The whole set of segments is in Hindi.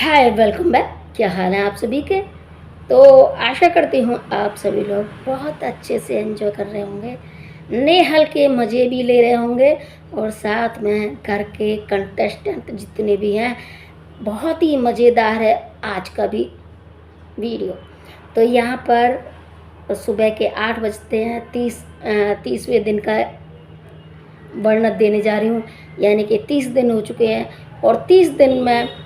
हाय, वेलकम बैक। क्या हाल है आप सभी के? तो आशा करती हूँ आप सभी लोग बहुत अच्छे से एंजॉय कर रहे होंगे, नए हल के मज़े भी ले रहे होंगे और साथ में घर के कंटेस्टेंट जितने भी हैं, बहुत ही मज़ेदार है आज का भी वीडियो। तो यहाँ पर सुबह के 8 बजते हैं, 30वें दिन का वर्णन देने जा रही हूँ, यानी कि 30 दिन हो चुके हैं और 30 दिन में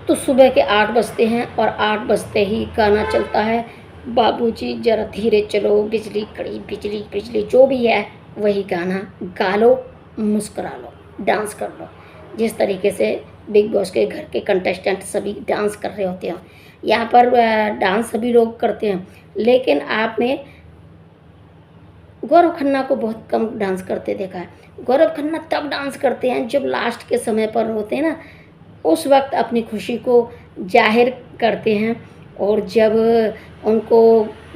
तो सुबह के 8 बजते हैं और 8 बजते ही गाना चलता है, बाबूजी ज़रा धीरे चलो, बिजली कड़ी बिजली बिजली, जो भी है वही गाना गा लो, मुस्कुरा लो, डांस कर लो। जिस तरीके से बिग बॉस के घर के कंटेस्टेंट सभी डांस कर रहे होते हैं, यहाँ पर डांस सभी लोग करते हैं, लेकिन आपने गौरव खन्ना को बहुत कम डांस करते देखा है। गौरव खन्ना तब डांस करते हैं जब लास्ट के समय पर होते हैं ना, उस वक्त अपनी खुशी को जाहिर करते हैं और जब उनको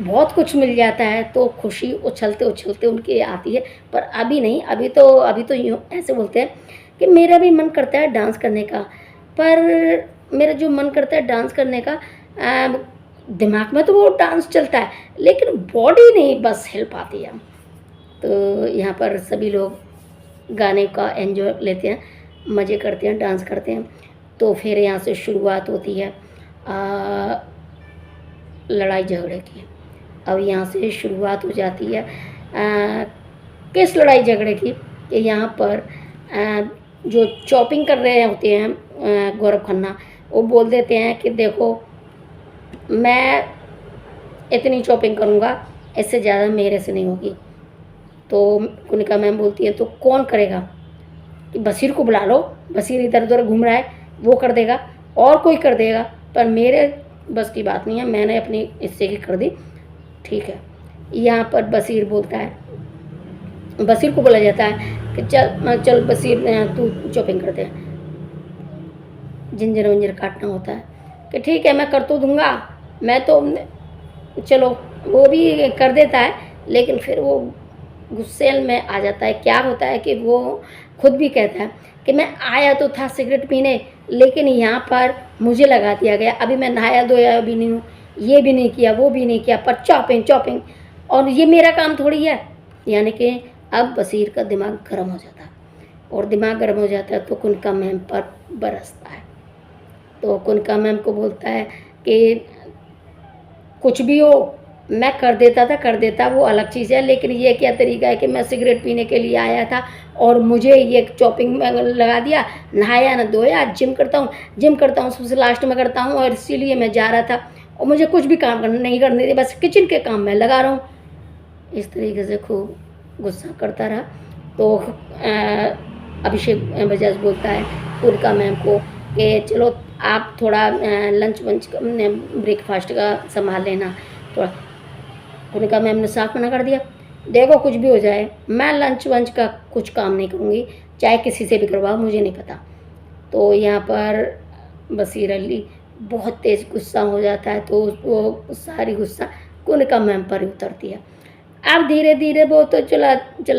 बहुत कुछ मिल जाता है तो खुशी उछलते उछलते उनकी आती है। पर अभी नहीं, अभी तो यूँ ऐसे बोलते हैं कि मेरा भी मन करता है डांस करने का, पर मेरा जो मन करता है डांस करने का, दिमाग में तो वो डांस चलता है लेकिन बॉडी नहीं बस हिल पाती है। तो यहाँ पर सभी लोग गाने का एंजॉय लेते हैं, मज़े करते हैं, डांस करते हैं। तो फिर यहाँ से शुरुआत होती है लड़ाई झगड़े की। अब यहाँ से शुरुआत हो जाती है किस लड़ाई झगड़े की, कि यहाँ पर जो चॉपिंग कर रहे होते हैं गौरव खन्ना, वो बोल देते हैं कि देखो मैं इतनी चॉपिंग करूँगा, इससे ज़्यादा मेरे से नहीं होगी। तो कुनिका मैम बोलती है तो कौन करेगा, कि बशीर को बुला लो, बशीर इधर उधर घूम रहा है, वो कर देगा और कोई कर देगा, पर मेरे बस की बात नहीं है, मैंने अपनी हिस्से की कर दी, ठीक है। यहाँ पर बशीर बोलता है, बशीर को बोला जाता है कि चल चल बशीर तू चॉपिंग कर दे, जिंजर विंजर काटना होता है कि ठीक है मैं कर तो दूँगा, मैं तो चलो वो भी कर देता है, लेकिन फिर वो गुस्से में आ जाता है। क्या होता है कि वो खुद भी कहता है कि मैं आया तो था सिगरेट पीने, लेकिन यहाँ पर मुझे लगा दिया गया, अभी मैं नहाया धोया भी नहीं हूँ, ये भी नहीं किया वो भी नहीं किया, पर चॉपिंग चॉपिंग, और ये मेरा काम थोड़ी है। यानी कि अब बशीर का दिमाग गर्म हो जाता है और दिमाग गर्म हो जाता है तो कुनका मैम पर बरसता है। तो कुनका मैम को बोलता है कि कुछ भी हो, मैं कर देता वो अलग चीज़ है, लेकिन ये क्या तरीका है कि मैं सिगरेट पीने के लिए आया था और मुझे ये चॉपिंग में लगा दिया, नहाया ना धोया, जिम करता हूँ सबसे लास्ट में करता हूँ और इसीलिए मैं जा रहा था और मुझे कुछ भी काम नहीं करने दिया, बस किचन के काम में लगा रहा हूँ। इस तरीके से खूब गुस्सा करता रहा। तो अभिषेक बजाज बोलता है कुनिका मैम को कि चलो आप थोड़ा लंच वंच ब्रेकफास्ट का संभाल लेना थोड़ा। कुनिका मैम ने साफ मना कर दिया, देखो कुछ भी हो जाए मैं लंच वंच का कुछ काम नहीं करूँगी, चाहे किसी से भी करवाओ, मुझे नहीं पता। तो यहाँ पर बशीर अली बहुत तेज़ गुस्सा हो जाता है, तो वो सारी गुस्सा कुनिका मैम पर ही उतरती है। अब धीरे धीरे वो तो चला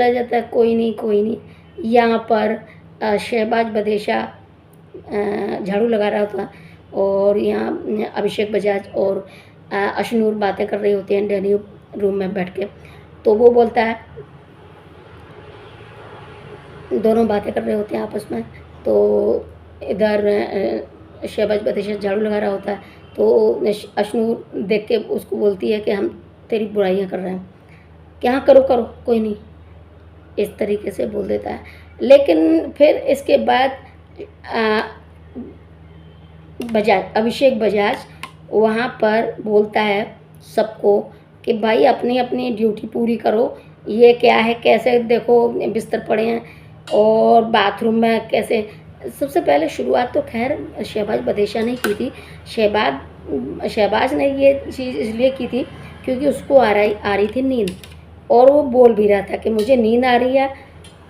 जाता है, कोई नहीं। यहाँ पर शहबाज बदेशा झाड़ू लगा रहा था और यहाँ अभिषेक बजाज और अशनूर बातें कर रहे होते हैं डाइनिंग रूम में बैठ के। तो वो बोलता है, दोनों बातें कर रहे होते हैं आपस में, तो इधर शहबाज बदेशा झाड़ू लगा रहा होता है, तो अशनूर देख के उसको बोलती है कि हम तेरी बुराइयां कर रहे हैं, कि हाँ करो कोई नहीं, इस तरीके से बोल देता है। लेकिन फिर इसके बाद अभिषेक बजाज वहाँ पर बोलता है सबको कि भाई अपनी अपनी ड्यूटी पूरी करो, ये क्या है, कैसे देखो बिस्तर पड़े हैं और बाथरूम में कैसे। सबसे पहले शुरुआत तो खैर शहबाज बदेशा ने की थी। शहबाज ने ये चीज़ इसलिए की थी क्योंकि उसको आ रही थी नींद, और वो बोल भी रहा था कि मुझे नींद आ रही है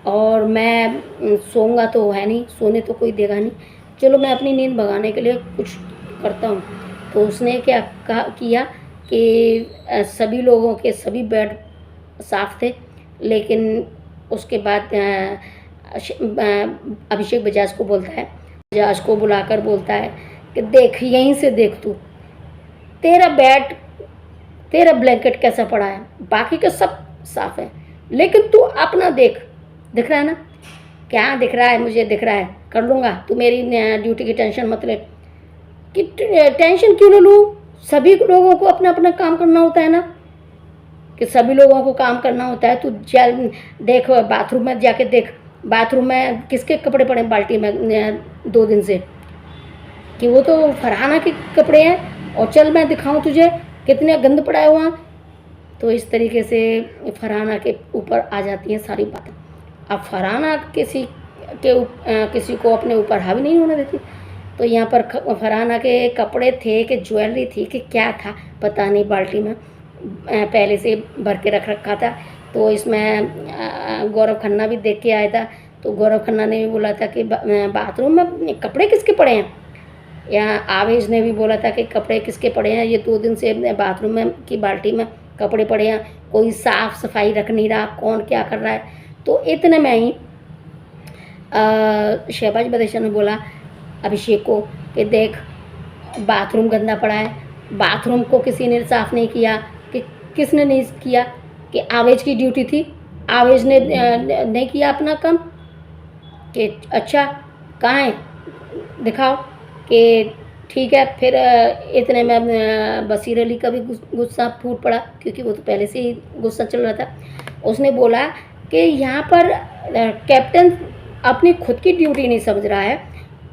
और मैं सोऊंगा तो है नहीं, सोने तो कोई देगा नहीं, चलो मैं अपनी नींद भगाने के लिए कुछ करता हूँ। तो उसने क्या किया कि सभी लोगों के सभी बेड साफ थे, लेकिन उसके बाद अभिषेक बजाज को बुलाकर बोलता है कि देख यहीं से देख तू, तेरा बेड तेरा ब्लैंकेट कैसा पड़ा है, बाकी का सब साफ है, लेकिन तू अपना देख, दिख रहा है ना, क्या दिख रहा है, मुझे दिख रहा है, कर लूँगा, तू मेरी ड्यूटी की टेंशन मत ले। कि टेंशन क्यों ले लूँ, सभी लोगों को अपना अपना काम करना होता है ना, कि सभी लोगों को काम करना होता है। तू चल देख, बाथरूम में जाके देख, बाथरूम में किसके कपड़े पड़े बाल्टी में 2 दिन से, कि वो तो फरहाना के कपड़े हैं, और चल मैं दिखाऊं तुझे कितने गंद पड़ा है वहाँ। तो इस तरीके से फरहाना के ऊपर आ जाती हैं सारी बातें। अब फरहाना किसी को अपने ऊपर हावी नहीं होने देती। तो यहाँ पर फरहाना के कपड़े थे कि ज्वेलरी थी कि क्या था पता नहीं, बाल्टी में पहले से भर के रख रखा था। तो इसमें गौरव खन्ना भी देख के आया था, तो गौरव खन्ना ने भी बोला था कि बाथरूम में कपड़े किसके पड़े हैं, या आवेश ने भी बोला था कि कपड़े किसके पड़े हैं, ये 2 दिन से बाथरूम में की बाल्टी में कपड़े पड़े हैं, कोई साफ़ सफाई रख नहीं रहा, कौन क्या कर रहा है। तो इतने में ही शहबाज बदेशा ने बोला अभिषेक को कि देख बाथरूम गंदा पड़ा है, बाथरूम को किसी ने साफ़ नहीं किया, कि किसने नहीं किया, कि आवेश की ड्यूटी थी, आवेश ने नहीं किया अपना काम, कि अच्छा कहाँ है दिखाओ, कि ठीक है। फिर इतने में बसीर अली का भी गुस्सा फूट पड़ा, क्योंकि वो तो पहले से ही गुस्सा चल रहा था। उसने बोला कि यहाँ पर कैप्टन अपनी खुद की ड्यूटी नहीं समझ रहा है,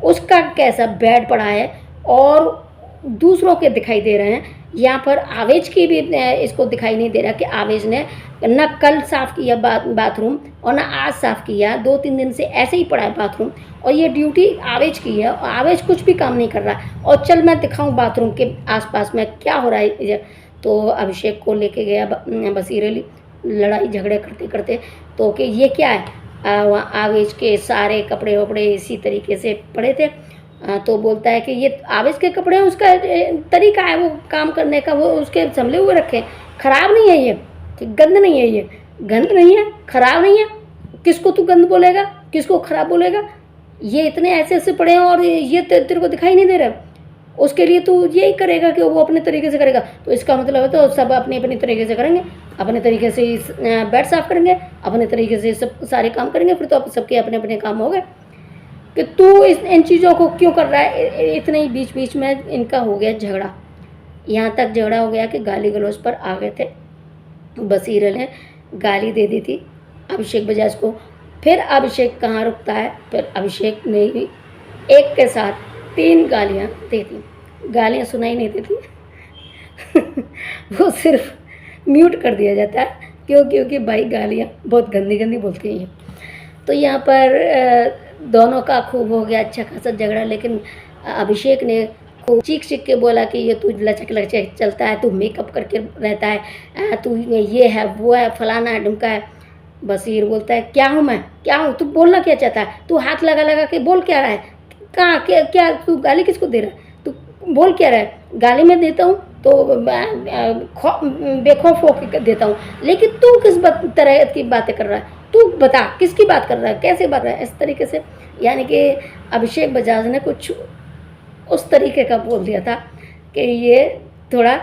उसका कैसा बेड पड़ा है और दूसरों के दिखाई दे रहे हैं। यहाँ पर आवेश की भी इसको दिखाई नहीं दे रहा कि आवेश ने न कल साफ़ किया बाथरूम और न आज साफ़ किया, 2-3 दिन से ऐसे ही पड़ा है बाथरूम, और ये ड्यूटी आवेश की है और आवेश कुछ भी काम नहीं कर रहा। और चल मैं दिखाऊं बाथरूम के आसपास में क्या हो रहा है। तो अभिषेक को लेके गया बसीर अली, लड़ाई झगड़े करते करते, तो कि ये क्या है, वहाँ आवेश के सारे कपड़े वपड़े इसी तरीके से पड़े थे। तो बोलता है कि ये आवेश के कपड़े हैं, उसका तरीका है वो काम करने का, वो उसके संभले हुए रखे, ख़राब नहीं है ये, गंद नहीं है, ये गंद नहीं है, ख़राब नहीं है, किसको तू गंद बोलेगा, किसको ख़राब बोलेगा, ये इतने ऐसे ऐसे पड़े हैं और ये तेरे को दिखाई नहीं दे रहा, उसके लिए तू यही करेगा कि वो अपने तरीके से करेगा। तो इसका मतलब है तो सब अपने अपने तरीके से करेंगे, अपने तरीके से बेड साफ़ करेंगे, अपने तरीके से सब सारे काम करेंगे, फिर तो सबके अपने अपने काम हो गए। कि तू इन चीज़ों को क्यों कर रहा है। इतने ही बीच बीच में इनका हो गया झगड़ा, यहाँ तक झगड़ा हो गया कि गाली गलौज पर आ गए थे। बसीर अली ने गाली दे दी थी अभिषेक बजाज को। फिर अभिषेक कहाँ रुकता है, फिर अभिषेक ने भी एक के साथ 3 गालियाँ दे दी। गालियाँ सुनाई नहीं देती वो सिर्फ म्यूट कर दिया जाता है, क्योंकि भाई गालियाँ बहुत गंदी गंदी बोलती हैं। तो यहाँ पर दोनों का खूब हो गया अच्छा खासा झगड़ा, लेकिन अभिषेक ने खूब चीख के बोला कि ये तू लचक लचक चलता है, तू मेकअप करके रहता है, तू ये है वो है फलाना है ढुमका है। बसीर बोलता है क्या हूँ मैं, क्या हूँ, तू बोलना क्या चाहता है, तू हाथ लगा लगा के बोल क्या रहा है, कहाँ क्या तू गाली किसको दे रहा है, तू बोल क्या रहा है। गाली मैं देता हूँ तो बेखौफ होकर देता हूँ, लेकिन तू किस तरह की बातें कर रहा है, तू बता किसकी बात कर रहा है, कैसे बात रहा है, इस तरीके से। यानी कि अभिषेक बजाज ने कुछ उस तरीके का बोल दिया था कि ये थोड़ा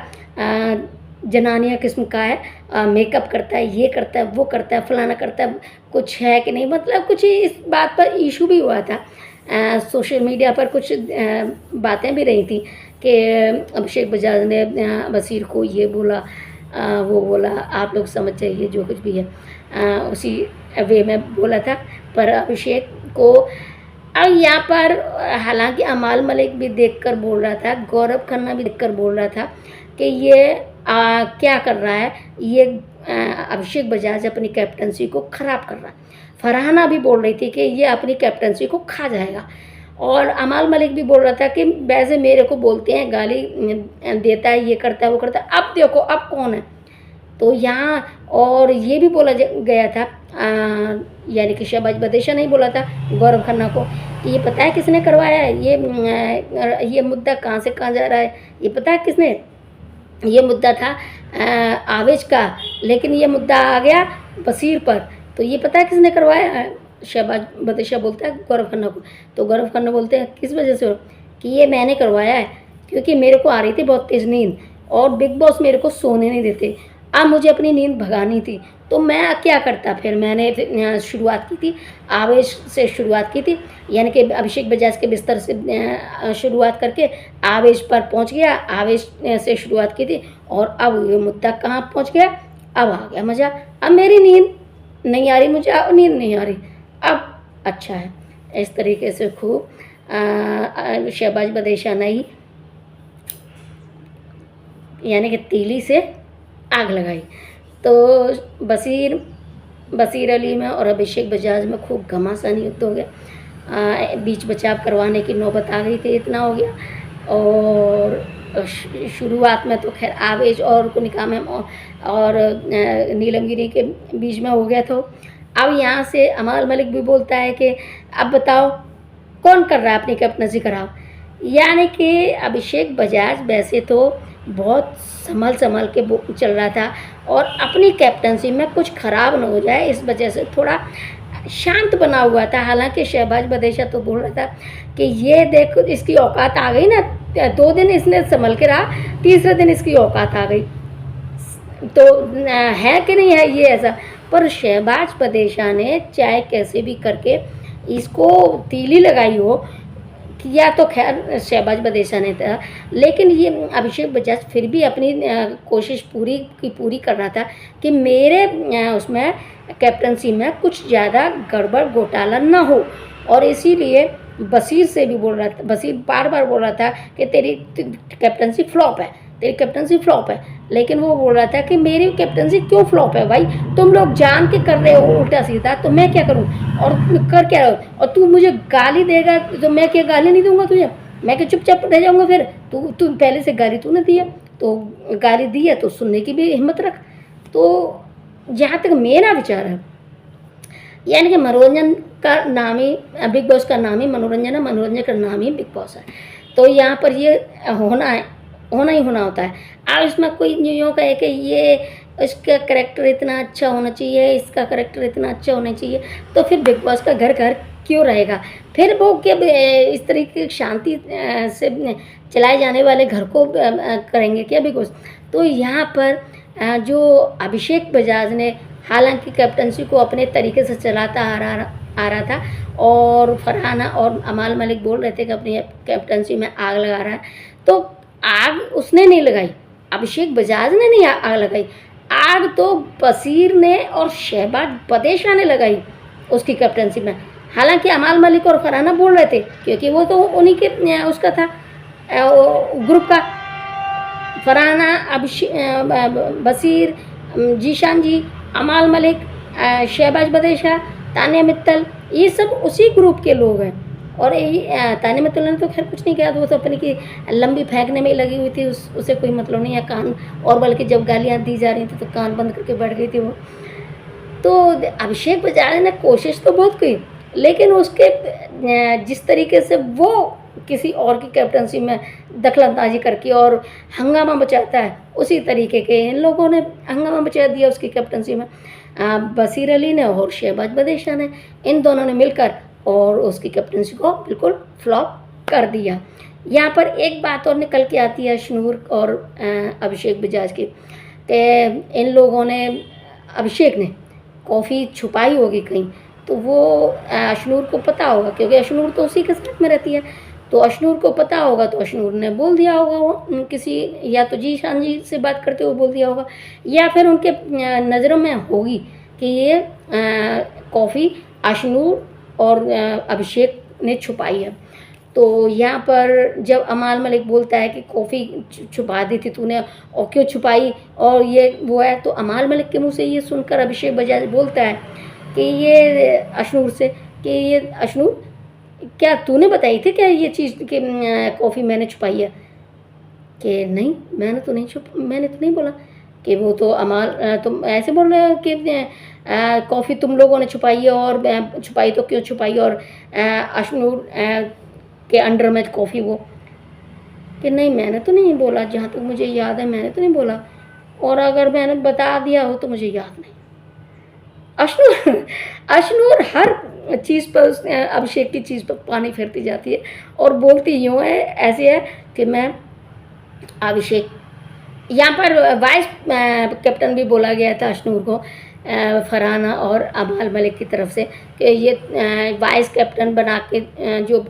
जनानिया किस्म का है, मेकअप करता है, ये करता है, वो करता है, फलाना करता है, कुछ है कि नहीं, मतलब कुछ इस बात पर इशू भी हुआ था। सोशल मीडिया पर कुछ बातें भी रही थी कि अभिषेक बजाज ने बसीर को ये बोला वो बोला, आप लोग समझ जाइए जो कुछ भी है उसी वे में बोला था। पर अभिषेक को अब यहाँ पर हालांकि अमाल मलिक भी देखकर बोल रहा था, गौरव खन्ना भी देखकर बोल रहा था कि ये क्या कर रहा है, ये अभिषेक बजाज अपनी कैप्टनसी को ख़राब कर रहा है। फरहाना भी बोल रही थी कि ये अपनी कैप्टनसी को खा जाएगा, और अमाल मलिक भी बोल रहा था कि वैसे मेरे को बोलते हैं, गाली देता है, ये करता है, वो करता है, अब देखो अब कौन है। तो यहाँ और ये भी बोला गया था, यानी कि शहबाज बदेशा नहीं बोला था गौरव खन्ना को कि ये पता है किसने करवाया है, ये मुद्दा कहाँ से कहाँ जा रहा है, ये पता है किसने, ये मुद्दा था आवेश का, लेकिन ये मुद्दा आ गया बसीर पर, तो ये पता है किसने करवाया है। शहबाज बदेशा बोलता है गौरव खन्ना को, तो गौरव खन्ना बोलते हैं किस वजह से, कि ये मैंने करवाया है, क्योंकि मेरे को आ रही थी बहुत तेज़ नींद और बिग बॉस मेरे को सोने नहीं देते। अब मुझे अपनी नींद भगानी थी, तो मैं क्या करता, फिर मैंने शुरुआत की थी, आवेश से शुरुआत की थी, यानी कि अभिषेक बजाज के बिस्तर से शुरुआत करके आवेश पर पहुंच गया, आवेश से शुरुआत की थी और अब ये मुद्दा कहाँ पहुंच गया, अब आ गया मज़ा। अब मेरी नींद नहीं आ रही, मुझे अब नींद नहीं आ रही, अब अच्छा है। इस तरीके से खूब शहबाज बदेशा नहीं, यानी कि तीली से आग लगाई। तो बशीर अली में और अभिषेक बजाज में खूब घमासान युद्ध हो गया। बीच बचाव करवाने की नौबत आ गई थी, इतना हो गया। और शुरुआत में तो खैर आवेश और कुनिका मैम और नीलमगिरी के बीच में हो गया। तो अब यहाँ से अमाल मलिक भी बोलता है कि अब बताओ कौन कर रहा है अपनी कैप्टनसी कराओ। यानी कि अभिषेक बजाज वैसे तो बहुत संभल के चल रहा था और अपनी कैप्टनसी में कुछ खराब न हो जाए इस वजह से थोड़ा शांत बना हुआ था। हालांकि शहबाज बदेशा तो बोल रहा था कि ये देखो इसकी औकात आ गई ना, 2 दिन इसने संभल के रहा, तीसरे दिन इसकी औकात आ गई। तो है कि नहीं है ये ऐसा, पर शहबाज बदेशा ने चाहे कैसे भी करके इसको तीली लगाई हो, या तो खैर शहबाज बदेशा ने था, लेकिन ये अभिषेक बजाज फिर भी अपनी कोशिश पूरी कर रहा था कि मेरे उसमें कैप्टनसी में कुछ ज़्यादा गड़बड़ घोटाला ना हो। और इसीलिए बशीर से भी बोल रहा था, बशीर बार बार बोल रहा था कि तेरी कैप्टनसी फ्लॉप है, तेरी कैप्टनसी फ्लॉप है। लेकिन वो बोल रहा था कि मेरी कैप्टनसी क्यों फ्लॉप है भाई, तुम लोग जान के कर रहे हो उल्टा सीधा, तो मैं क्या करूं और कर क्या रहे हो, और तू मुझे गाली देगा तो मैं क्या गाली नहीं दूंगा तुझे, मैं क्या चुपचाप रह जाऊंगा। फिर तू पहले से गाली तूने दिया, तो गाली दी है तो सुनने की भी हिम्मत रख। तो जहाँ तक मेरा विचार है, यानी कि मनोरंजन का नाम ही बिग बॉस का नाम ही मनोरंजन है, मनोरंजन का नाम ही बिग बॉस है। तो यहाँ पर ये होना ही होना होता है। अब इसमें कोई यूँ कहे कि ये इसका करैक्टर इतना अच्छा होना चाहिए, इसका करैक्टर इतना अच्छा होना चाहिए, तो फिर बिग बॉस का घर क्यों रहेगा। फिर वो क्या इस तरीके की शांति से चलाए जाने वाले घर को करेंगे क्या बिग बॉस। तो यहाँ पर जो अभिषेक बजाज ने हालांकि कैप्टनसी को अपने तरीके से चलाता आ रहा था, और फरहाना और अमाल मलिक बोल रहे थे कि अपनी कैप्टनसी में आग लगा रहा है, तो आग उसने नहीं लगाई, अभिषेक बजाज ने नहीं आग लगाई, आग तो बशीर ने और शहबाज बदेशा ने लगाई उसकी कैप्टनसी में। हालांकि अमाल मलिक और फरहाना बोल रहे थे, क्योंकि वो तो उन्हीं के उसका था ग्रुप का, फरहाना, बशीर, जीशान जी, अमाल मलिक, शहबाज बदेशा, तानिया मित्तल, ये सब उसी ग्रुप के लोग हैं। और यही तानिया मित्तल ने तो खैर कुछ नहीं किया, तो वो तो अपनी की लंबी फेंकने में ही लगी हुई थी, उसे कोई मतलब नहीं है कान, और बल्कि जब गालियाँ दी जा रही थी तो कान बंद करके बैठ गई थी वो। तो अभिषेक बजाज ने कोशिश तो बहुत की, लेकिन उसके जिस तरीके से वो किसी और की कैप्टनसी में दखलंदाजी करके और हंगामा मचाता है, उसी तरीके के इन लोगों ने हंगामा मचा दिया उसकी कैप्टनसी में। बशीर अली ने और शहबाज बदेशा ने, इन दोनों ने मिलकर और उसकी कैप्टनसी को बिल्कुल फ्लॉप कर दिया। यहाँ पर एक बात और निकल के आती है अशनूर और अभिषेक बजाज की, कि इन लोगों ने, अभिषेक ने कॉफ़ी छुपाई होगी कहीं, तो वो अशनूर को पता होगा, क्योंकि अशनूर तो उसी के साथ में रहती है, तो अशनूर को पता होगा, तो अशनूर ने बोल दिया होगा, वो किसी या तो जीशान जी से बात करते हुए बोल दिया होगा, या फिर उनके नज़रों में होगी कि ये कॉफ़ी अशनूर और अभिषेक ने छुपाई है। तो यहाँ पर जब अमाल मलिक बोलता है कि कॉफ़ी छुपा दी थी तूने और क्यों छुपाई और ये वो है, तो अमाल मलिक के मुंह से ये सुनकर अभिषेक बजाज बोलता है कि ये अशनूर से, कि ये अशनूर क्या तूने बताई थी क्या ये चीज़ कि कॉफ़ी मैंने छुपाई है, कि नहीं मैंने तो नहीं बोला, कि वो तो अमाल तुम ऐसे बोल रहे हो कि कॉफ़ी तुम लोगों ने छुपाई है, और छुपाई तो क्यों छुपाई, और अशनूर के अंडर में कॉफ़ी वो, कि नहीं मैंने तो नहीं बोला, जहाँ तक मुझे याद है मैंने तो नहीं बोला, और अगर मैंने बता दिया हो तो मुझे याद नहीं। अशनूर हर चीज़ पर अभिषेक की चीज़ पर पानी फेरती जाती है और बोलती यूँ है, ऐसे है कि मैं अभिषेक, यहाँ पर वाइस कैप्टन भी बोला गया था अशनूर को, फरहाना और अमाल मलिक की तरफ से, कि ये वाइस कैप्टन बना के जो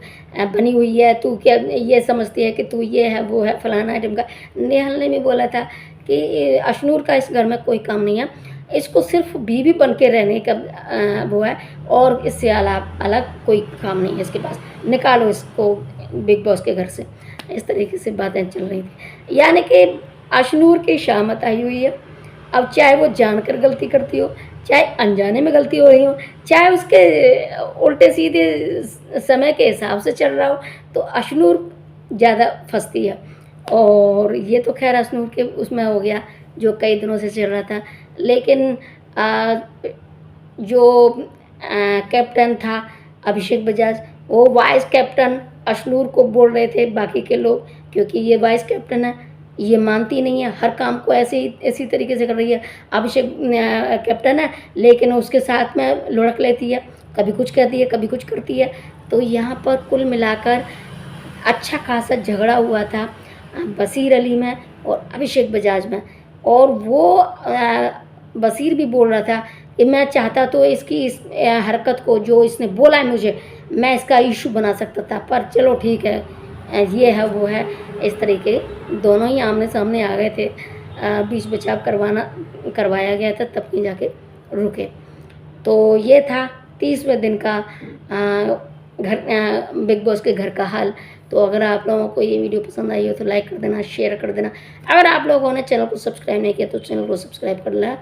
बनी हुई है, तू क्या ये समझती है कि तू ये है वो है फलाना आइटम का। नेहल ने भी बोला था कि अशनूर का इस घर में कोई काम नहीं है, इसको सिर्फ बीवी बन के रहने का वो है, और इससे अलग कोई काम नहीं है इसके पास, निकालो इसको बिग बॉस के घर से। इस तरीके से बातें चल रही थी, यानी कि अशनूर की शामत आई हुई है। अब चाहे वो जानकर गलती करती हो, चाहे अनजाने में गलती हो रही हो, चाहे उसके उल्टे सीधे समय के हिसाब से चल रहा हो, तो अशनूर ज़्यादा फंसती है। और ये तो खैर अशनूर के उसमें हो गया जो कई दिनों से चल रहा था, लेकिन जो कैप्टन था अभिषेक बजाज, वो वाइस कैप्टन अशनूर को बोल रहे थे बाकी के लोग, क्योंकि ये वाइस कैप्टन है, ये मानती नहीं है, हर काम को ऐसे ही इसी तरीके से कर रही है। अभिषेक कैप्टन है लेकिन उसके साथ में लुढ़क लेती है, कभी कुछ कहती है कभी कुछ करती है। तो यहाँ पर कुल मिलाकर अच्छा खासा झगड़ा हुआ था बसीर अली में और अभिषेक बजाज में, और वो बसीर भी बोल रहा था कि मैं चाहता तो इसकी इस हरकत को जो इसने बोला है मुझे, मैं इसका इशू बना सकता था, पर चलो ठीक है, ये है वो है, इस तरीके दोनों ही आमने सामने आ गए थे। बीच बचाव करवाया गया था, तब कहीं जाके रुके। तो ये था 30वें दिन का बिग बॉस के घर का हाल। तो अगर आप लोगों को ये वीडियो पसंद आई हो तो लाइक कर देना, शेयर कर देना। अगर आप लोगों ने चैनल को सब्सक्राइब नहीं किया तो चैनल को सब्सक्राइब कर लेना,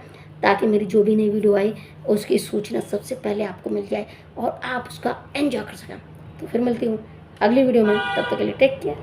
ताकि मेरी जो भी नई वीडियो आई उसकी सूचना सबसे पहले आपको मिल जाए और आप उसका एंजॉय कर सकें। तो फिर मिलती हूँ अगली वीडियो में, तब तक के लिए टेक केयर।